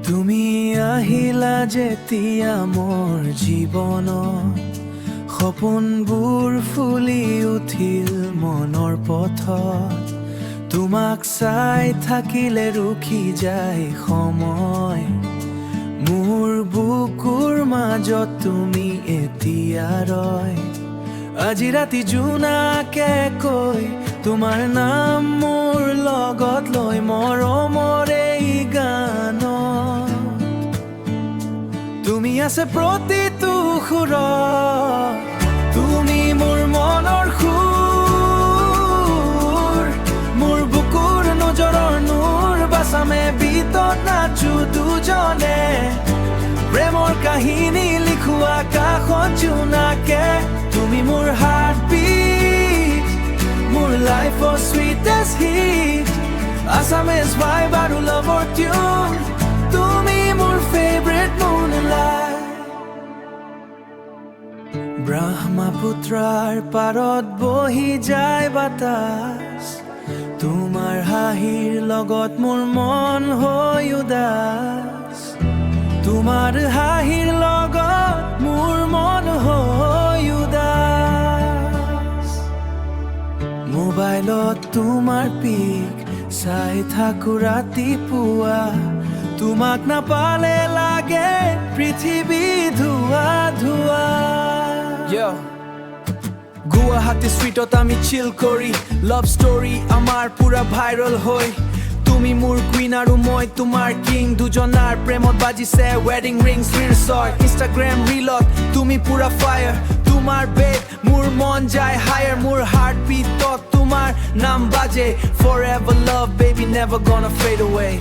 তুমি আহিলা যেতিয়া মোৰ জীৱনত সপোনবোৰ ফুলি উঠিল মনৰ পথত তোমাক চাই থাকিলে ৰখি যায় সময় মোৰ বুকুৰ মাজত তুমি এতিয়া ৰয় আজি ৰাতি জোনাকে কৈ তোমাৰ নাম মোৰ লগত লৈ মৰমৰ এই গানত তুমি আছে প্ৰতিটো সুৰত তুমি মোৰ মনৰ সুৰ মোৰ বুকুৰ নজৰৰ নূৰ বাছামে বিতত নাচো দুজনে প্ৰেমৰ কাহিনী লিখো আকাশত জোনাকে তুমি মোৰ হাৰ্টবিট মোৰ লাইফৰ sweetest hit Assamese vibe আৰু লভৰ টিউন তুমি মোৰ favorite moonlight ব্ৰহ্মপুত্ৰৰ পাৰত বহি যায় বাতাস তোমাৰ হাঁহিৰ লগত মোৰ মন হৈ উদাস তোমাৰ হাঁহিৰ লগত মোৰ মন হৈ উদাস মোবাইলত তোমাৰ পিক চাই থাকো ৰাতিপুৱা তোমাক নাপালে লাগে পৃথিৱী ধোৱা ধোৱা গুৱাহাটী ষ্ট্ৰীটত আমি চিল কৰি লাভ ষ্টৰী আমাৰ পুৰা ভাইৰেল হৈ তুমি মোৰ কুইন আৰু মই তোমাৰ কিং দুজনাৰ প্ৰেমত বাজিছে ৱেডিং ৰিং চিৰচয় ইনষ্টাগ্ৰাম ৰীলত তুমি পুৰা ফায়াৰ তোমাৰ বেট মোৰ মন যায় হায়াৰ মোৰ হাৰ্ট বিটত তোমাৰ নাম বাজে forever love baby never gonna fade away